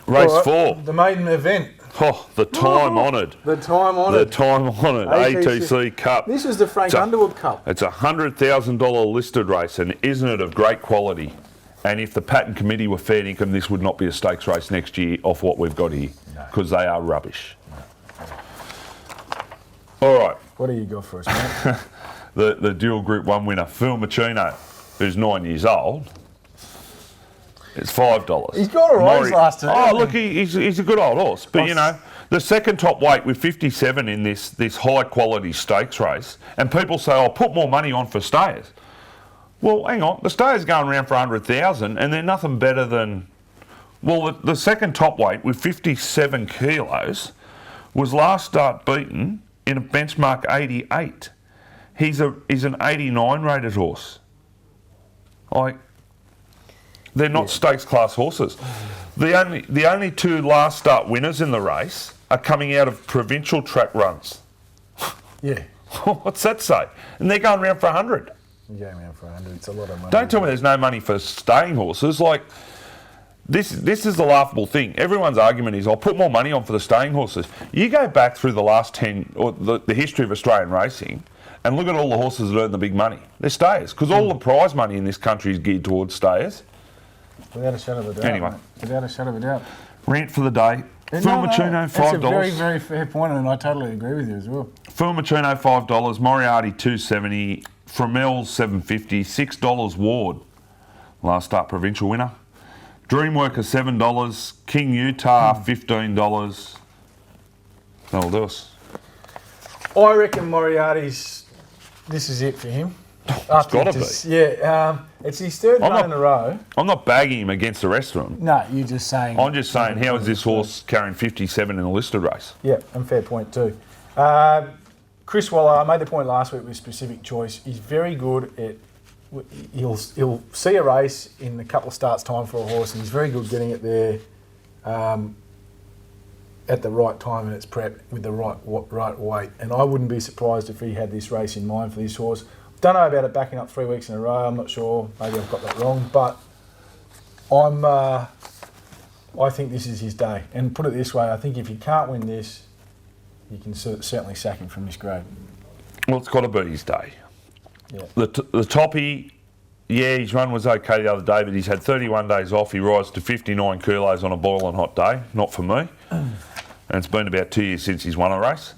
Race 4. The maiden event. Oh, the time-honoured. The time-honoured. The time-honoured ATC Cup. This is the Frank Underwood Cup. It's a $100,000 listed race, and isn't it of great quality? And if the patent committee were fair income, this would not be a stakes race next year off what we've got here, because they are rubbish. No. All right. What do you got for us, mate? the dual Group 1 winner, Phil Machino, who's 9 years old. It's $5. He's got a race last two. Oh, look, he's a good old horse. But, you know, the second top weight with 57 in this high-quality stakes race, and people say, oh, put more money on for stayers. Well, hang on. The stayers going around for 100,000, and they're nothing better than... Well, the second top weight with 57 kilos was last start beaten in a benchmark 88. He's an 89 rated horse. Like... They're not stakes class horses. The only two last start winners in the race are coming out of provincial track runs. Yeah. What's that say? And they're going around for 100. You're going around for 100. It's a lot of money. Don't tell me there's no money for staying horses. Like, this is the laughable thing. Everyone's argument is, I'll put more money on for the staying horses. You go back through the last 10, or the history of Australian racing, and look at all the horses that earn the big money. They're stayers, because all the prize money in this country is geared towards stayers. Without a shadow of a doubt. Anyway. Mate. Without a shadow of a doubt. Rant for the day. Phil Machino, $5. That's a very, very fair point, and I totally agree with you as well. Phil Machino, $5. Moriarty, $2.70. Fromell's, $7.50. $6 Ward. Last start provincial winner. Dreamworker, $7. King Utah, $15. That'll do us. I reckon Moriarty's... This is it for him. It's got to be. Yeah, it's his third run in a row. I'm not bagging him against the rest of them. No, you're just saying... I'm just saying, how is this horse carrying 57 in a listed race? Yeah, and fair point too. Chris Waller, I made the point last week with specific choice. He's very good at... He'll see a race in a couple of starts time for a horse, and he's very good getting it there at the right time and its prep with the right weight. And I wouldn't be surprised if he had this race in mind for this horse. Don't know about it backing up 3 weeks in a row. I'm not sure. Maybe I've got that wrong. But I think this is his day. And put it this way, I think if you can't win this, you can certainly sack him from this grade. Well, it's got to be his day. Yeah. The toppy, yeah, his run was okay the other day, but he's had 31 days off. He rides to 59 kilos on a boiling hot day. Not for me. And it's been about 2 years since he's won a race.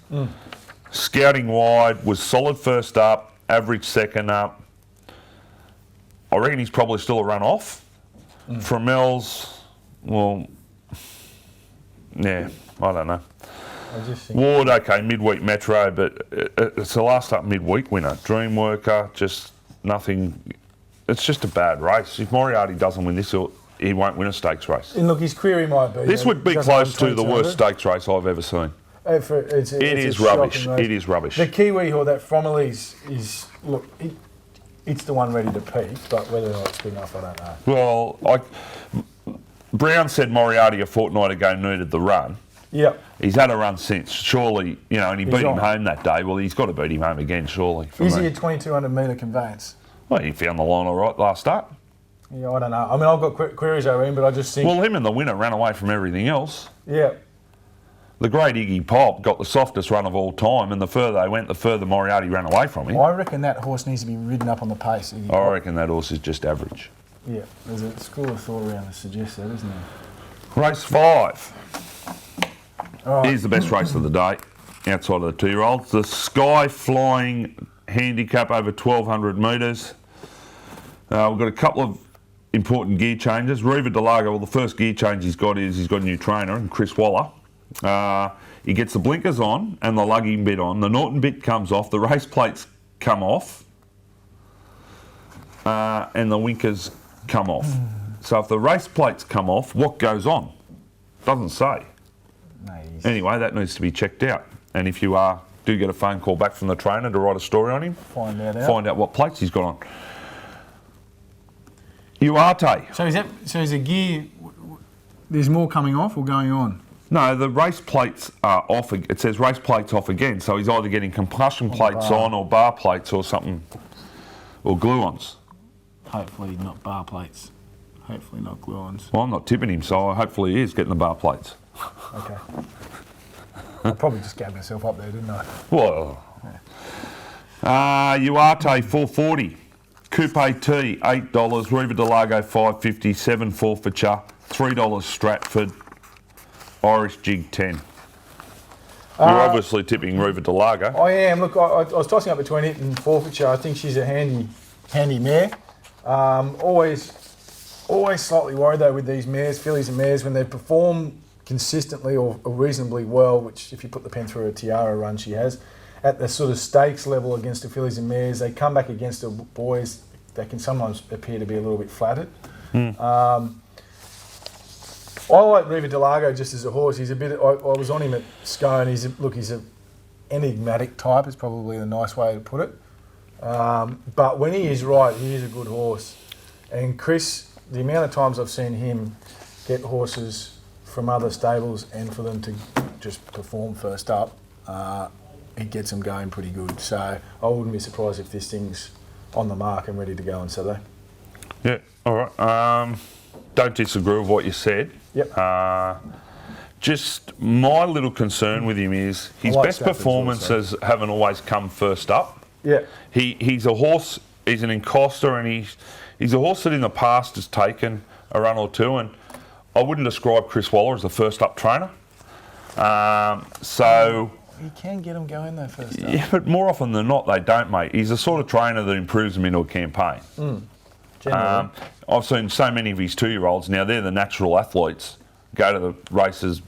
Scouting wide, was solid first up. Average second up. I reckon he's probably still a run off. Fromell's, well, yeah, I don't know. Ward, okay, midweek Metro, but it's the last up midweek winner. Dreamworker, just nothing. It's just a bad race. If Moriarty doesn't win this, he won't win a stakes race. And look, his query might be... This would be close to the worst stakes race I've ever seen. It is rubbish. It is rubbish. The Kiwi or that Fromell is look, it's the one ready to peak, but whether or not it's good enough, I don't know. Well, Brown said Moriarty a fortnight ago needed the run. Yep. He's had a run since, surely, you know, and he beat him home that day. Well, he's got to beat him home again, surely. Is he a 2,200 metre conveyance? Well, he found the line all right last start. Yeah, I don't know. I mean, I've got queries over him, but I just think... Well, him and the winner ran away from everything else. Yeah. The great Iggy Pop got the softest run of all time, and the further they went, the further Moriarty ran away from him. I reckon that horse needs to be ridden up on the pace. I reckon that horse is just average. Yeah, there's a school of thought around that suggests that, isn't there? Race 5. Right. Here's the best race of the day, outside of the 2-year-olds. The Sky Flying Handicap over 1,200 metres. We've got a couple of important gear changes. Riva Delago, well, the first gear change he's got is he's got a new trainer, and Chris Waller. He gets the blinkers on and the lugging bit on. The Norton bit comes off, the race plates come off, and the winkers come off. So if the race plates come off, what goes on? Doesn't say. Nice. Anyway, that needs to be checked out. And if you do get a phone call back from the trainer to write a story on him, find out what plates he's got on. Uarte. So is a gear... There's more coming off or going on? No, the race plates are off. It says race plates off again, so he's either getting combustion plates on or bar plates or something, or glue-ons. Hopefully not bar plates. Hopefully not Gluons. Well, I'm not tipping him, so hopefully he is getting the bar plates. Okay. I probably just gave myself up there, didn't I? Well, Uarte 440, Coupe T $8, Riva Delago 550, 7 forfeiture, $3 Stratford, Irish Jig 10. You're obviously tipping Riva Delago. I am. Look, I was tossing up between it and forfeiture. I think she's a handy mare. Always slightly worried though with these mares, fillies and mares, when they perform consistently or reasonably well, which if you put the pen through a Tiara run she has, at the sort of stakes level against the fillies and mares, they come back against the boys, they can sometimes appear to be a little bit flattered. I like Riva Delago just as a horse. He's a bit. I was on him at Scone. He's an enigmatic type. Is probably the nice way to put it. But when he is right, he is a good horse. And Chris, the amount of times I've seen him get horses from other stables and for them to just perform first up, he gets them going pretty good. So I wouldn't be surprised if this thing's on the mark and ready to go on Saturday. Yeah. All right. Don't disagree with what you said. Yep. Just my little concern with him is his best performances haven't always come first up. Yeah. He's a horse, he's an encoster, and he's a horse that in the past has taken a run or two, and I wouldn't describe Chris Waller as a first up trainer. So he can get them going though first up. Yeah, but more often than not they don't, mate. He's the sort of trainer that improves them into a campaign. I've seen so many of his 2-year-olds now, they're the natural athletes, go to the races,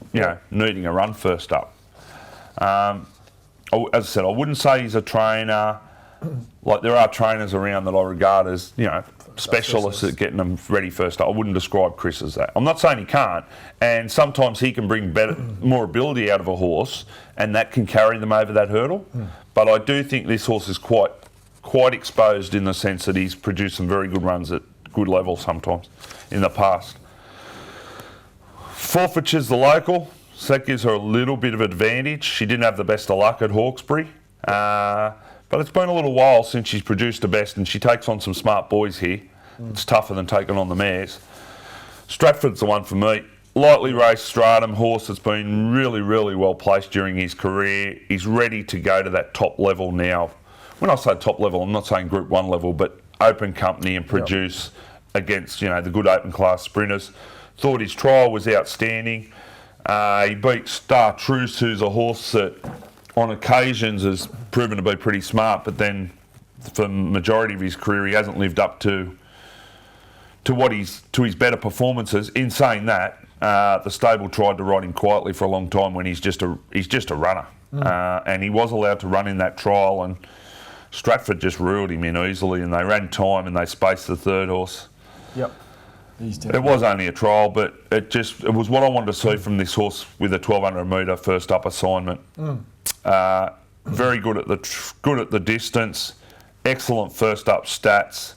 needing a run first up. As I said, I wouldn't say he's a trainer. Like, there are trainers around that I regard as, specialists at getting them ready first up. I wouldn't describe Chris as that. I'm not saying he can't, and sometimes he can bring more ability out of a horse, and that can carry them over that hurdle. But I do think this horse is quite exposed in the sense that he's produced some very good runs at good level sometimes in the past. Forfeiture's the local, so that gives her a little bit of advantage. She didn't have the best of luck at Hawkesbury, but it's been a little while since she's produced the best, and she takes on some smart boys here. It's tougher than taking on the mares. Stratford's the one for me. Lightly raced stratum horse that's been really, really well placed during his career. He's ready to go to that top level now. When I say top level, I'm not saying Group 1 level, but open company and produce against, the good open class sprinters. Thought his trial was outstanding. He beat Star Truce, who's a horse that on occasions has proven to be pretty smart, but then for the majority of his career he hasn't lived up to his better performances. In saying that, the stable tried to ride him quietly for a long time when he's just a runner. And he was allowed to run in that trial, and Stratford just reeled him in easily, and they ran time and they spaced the third horse. Yep. It was only a trial, but it was what I wanted to see from this horse with a 1200 metre first up assignment. Very good at the distance, excellent first up stats.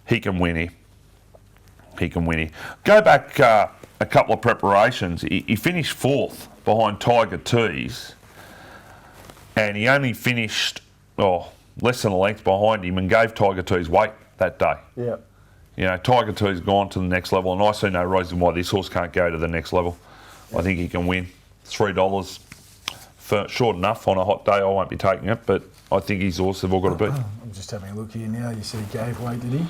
He can win here. Go back a couple of preparations. He finished 4th behind Tiger Tees, and he only finished less than a length behind him and gave Tiger Tees weight that day. Yeah. Tiger Tees gone to the next level, and I see no reason why this horse can't go to the next level. I think he can win. $3 for short enough on a hot day. I won't be taking it, but I think his horse they've all got to beat. I'm just having a look here now. You said he gave weight, did he?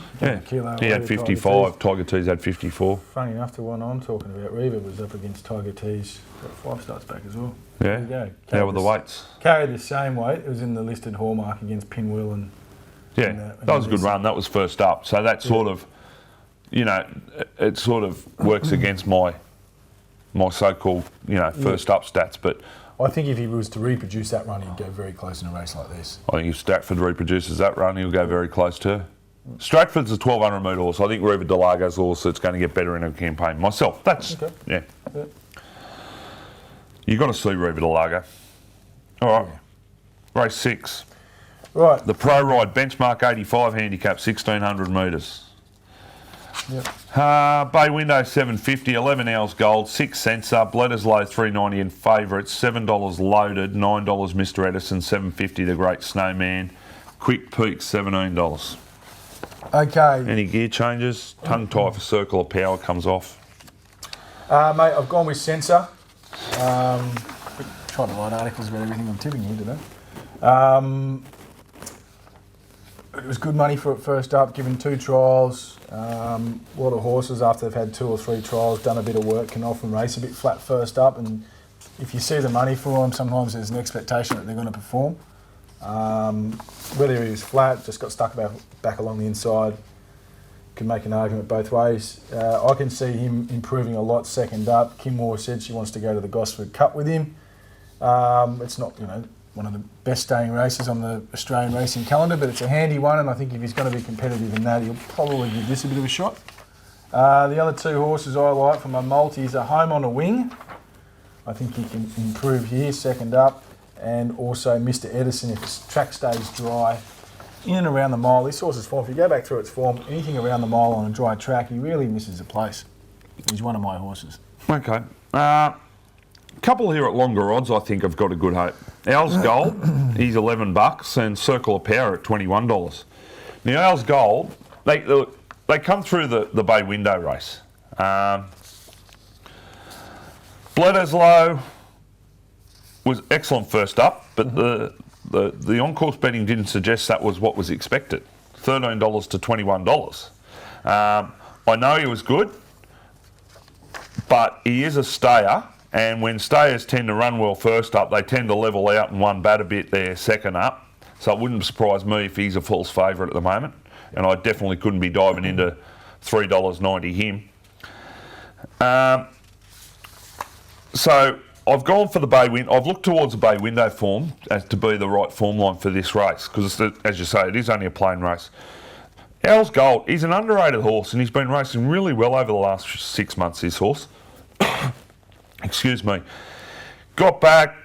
He had 55. Tiger Tees had 54. Funny enough, the one I'm talking about, Riva, was up against Tiger Tees 5 starts back as well. Yeah. There you go. How were the weights? Carried the same weight. It was in the listed hallmark against Pinwheel and. That was a good run. That was first up. So that sort of, it sort of works against my so-called, first up stats. But I think if he was to reproduce that run, he'd go very close in a race like this. I think if Stratford reproduces that run, he'll go very close too. Stratford's a 1200 metre horse. I think Riva Delago's horse that's going to get better in a campaign. Myself, that's yeah. You got to see Riva Delago. All right, race 6. Right. The Pro Ride benchmark 85 handicap, 1600 metres. Bay Window 750, 11 hours gold, 6 sensor, Bledders Low 390 in favourites, $7 loaded, $9 Mr Edison, $750 the Great Snowman, Quick Peak $17. Okay. Any gear changes? Tongue tight for Circle of Power comes off. Mate, I've gone with Sensor. Trying to write articles about everything I'm tipping here today. It was good money for it first up, given 2 trials. A lot of horses, after they've had 2 or 3 trials, done a bit of work, can often race a bit flat first up. And if you see the money for them, sometimes there's an expectation that they're going to perform. Whether he was flat, just got stuck back along the inside, can make an argument both ways. I can see him improving a lot second up. Kim Moore said she wants to go to the Gosford Cup with him. It's not, one of the best staying races on the Australian racing calendar, but it's a handy one, and I think if he's going to be competitive in that, he'll probably give this a bit of a shot. The other 2 horses I like for my multis are Home on a Wing. I think he can improve here, second up, and also Mr. Edison if his track stays dry. In and around the mile, this horse's form, if you go back through its form, anything around the mile on a dry track, he really misses a place. He's one of my horses. Okay. Couple here at longer odds, I think, have got a good hope. Owl's Gold, he's $11, and Circle of Power at $21. Now, Owl's Gold, they come through the Bay Window race. Bledisloe was excellent first up, but the on-course betting didn't suggest that was what was expected. $13 to $21. I know he was good, but he is a stayer, and when stayers tend to run well first up, they tend to level out and one bat a bit there second up. So it wouldn't surprise me if he's a false favourite at the moment, and I definitely couldn't be diving into $3.90 him. So I've gone for the Bay Window. I've looked towards the Bay Window form as to be the right form line for this race because, as you say, it is only a plain race. Owl's Gold, he's an underrated horse and he's been racing really well over the last 6 months, this horse. Excuse me. Got back,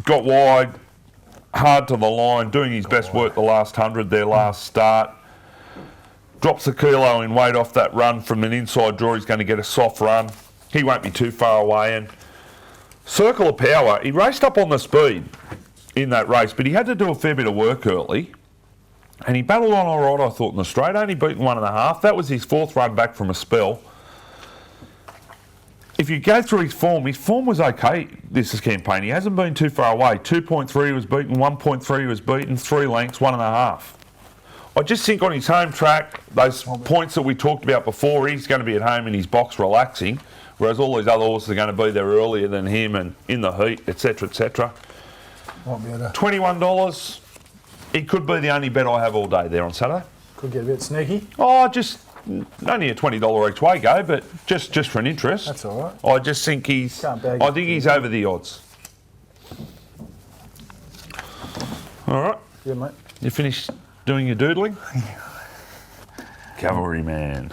got wide, hard to the line, doing his best work the last 100, their last start. Drops a kilo in weight off that run from an inside draw. He's going to get a soft run. He won't be too far away. And Circle of Power, he raced up on the speed in that race, but he had to do a fair bit of work early. And he battled on all right, I thought, in the straight, only beaten 1.5. That was his 4th run back from a spell. If you go through his form was okay this campaign. He hasn't been too far away. 2.3 he was beaten, 1.3 he was beaten, 3 lengths, 1.5. I just think on his home track, those points that we talked about before, he's going to be at home in his box relaxing, whereas all these other horses are going to be there earlier than him and in the heat, etc., etc. $21. It could be the only bet I have all day there on Saturday. Could get a bit sneaky. Oh, just only a $20 each way go, but just for an interest. That's all right. I just think he's over the odds. All right. Yeah, mate. You finished doing your doodling? Cavalry man.